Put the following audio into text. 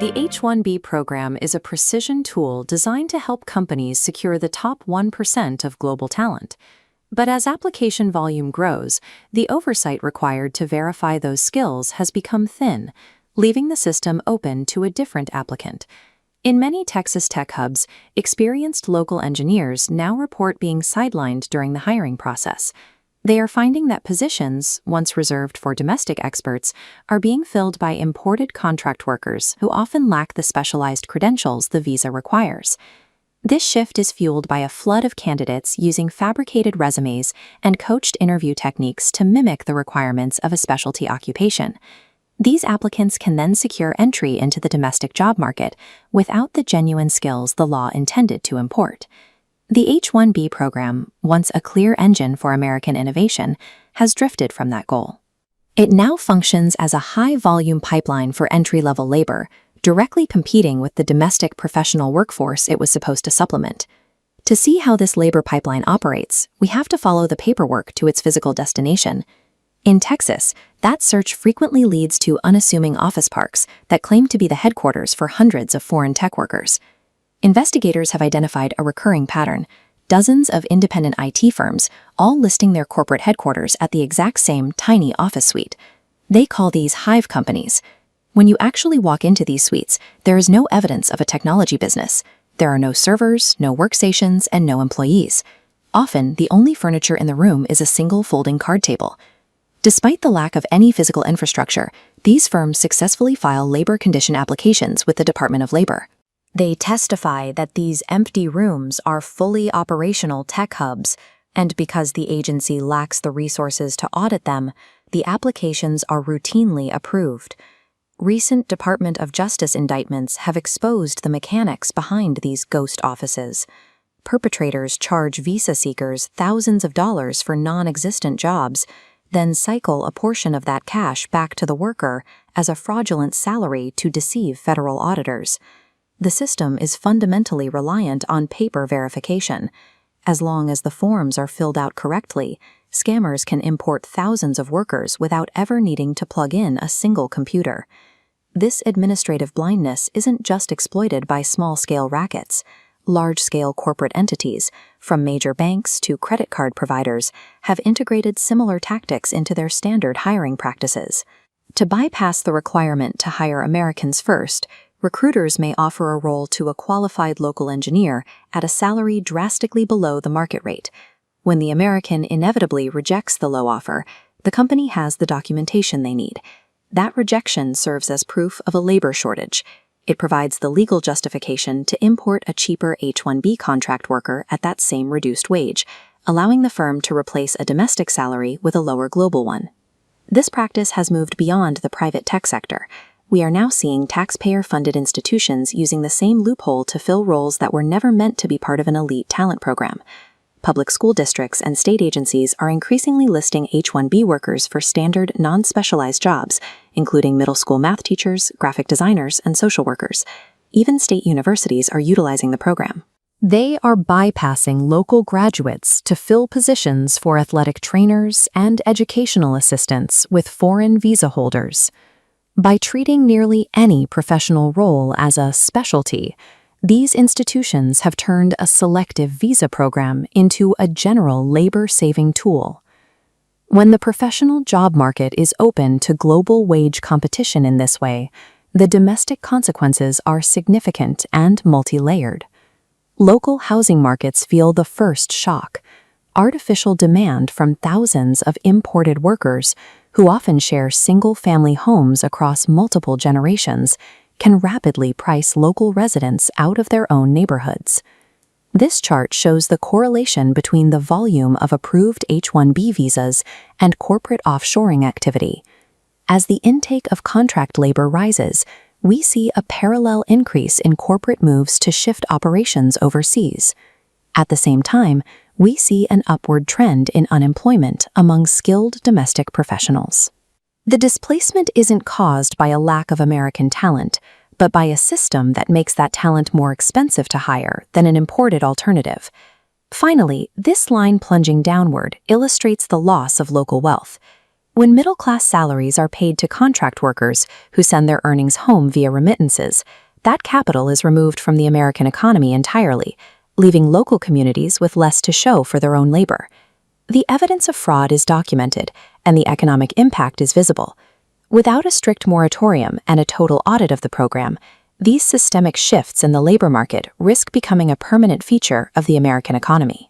The H-1B program is a precision tool designed to help companies secure the top 1% of global talent. But as application volume grows, the oversight required to verify those skills has become thin, leaving the system open to a different applicant. In many Texas tech hubs, experienced local engineers now report being sidelined during the hiring process. They are finding that positions, once reserved for domestic experts, are being filled by imported contract workers who often lack the specialized credentials the visa requires. This shift is fueled by a flood of candidates using fabricated resumes and coached interview techniques to mimic the requirements of a specialty occupation. These applicants can then secure entry into the domestic job market without the genuine skills the law intended to import. The H-1B program, once a clear engine for American innovation, has drifted from that goal. It now functions as a high-volume pipeline for entry-level labor, directly competing with the domestic professional workforce it was supposed to supplement. To see how this labor pipeline operates, we have to follow the paperwork to its physical destination. In Texas, that search frequently leads to unassuming office parks that claim to be the headquarters for hundreds of foreign tech workers. Investigators have identified a recurring pattern: dozens of independent IT firms, all listing their corporate headquarters at the exact same tiny office suite. They call these hive companies. When you actually walk into these suites, there is no evidence of a technology business. There are no servers, no workstations, and no employees. Often, the only furniture in the room is a single folding card table. Despite the lack of any physical infrastructure, these firms successfully file labor condition applications with the Department of Labor. They testify that these empty rooms are fully operational tech hubs, and because the agency lacks the resources to audit them, the applications are routinely approved. Recent Department of Justice indictments have exposed the mechanics behind these ghost offices. Perpetrators charge visa seekers thousands of dollars for non-existent jobs, then cycle a portion of that cash back to the worker as a fraudulent salary to deceive federal auditors. The system is fundamentally reliant on paper verification. As long as the forms are filled out correctly, scammers can import thousands of workers without ever needing to plug in a single computer. This administrative blindness isn't just exploited by small-scale rackets. Large-scale corporate entities, from major banks to credit card providers, have integrated similar tactics into their standard hiring practices. To bypass the requirement to hire Americans first, recruiters may offer a role to a qualified local engineer at a salary drastically below the market rate. When the American inevitably rejects the low offer, the company has the documentation they need. That rejection serves as proof of a labor shortage. It provides the legal justification to import a cheaper H-1B contract worker at that same reduced wage, allowing the firm to replace a domestic salary with a lower global one. This practice has moved beyond the private tech sector. We are now seeing taxpayer-funded institutions using the same loophole to fill roles that were never meant to be part of an elite talent program. Public school districts and state agencies are increasingly listing H-1B workers for standard, non-specialized jobs, including middle school math teachers, graphic designers, and social workers. Even state universities are utilizing the program. They are bypassing local graduates to fill positions for athletic trainers and educational assistants with foreign visa holders. By treating nearly any professional role as a specialty, these institutions have turned a selective visa program into a general labor-saving tool. When the professional job market is open to global wage competition in this way, the domestic consequences are significant and multi-layered. Local housing markets feel the first shock. Artificial demand from thousands of imported workers, who often share single-family homes across multiple generations, can rapidly price local residents out of their own neighborhoods. This chart shows the correlation between the volume of approved H-1B visas and corporate offshoring activity. As the intake of contract labor rises, we see a parallel increase in corporate moves to shift operations overseas. At the same time, we see an upward trend in unemployment among skilled domestic professionals. The displacement isn't caused by a lack of American talent, but by a system that makes that talent more expensive to hire than an imported alternative. Finally, this line plunging downward illustrates the loss of local wealth. When middle-class salaries are paid to contract workers who send their earnings home via remittances, that capital is removed from the American economy entirely, leaving local communities with less to show for their own labor. The evidence of fraud is documented, and the economic impact is visible. Without a strict moratorium and a total audit of the program, these systemic shifts in the labor market risk becoming a permanent feature of the American economy.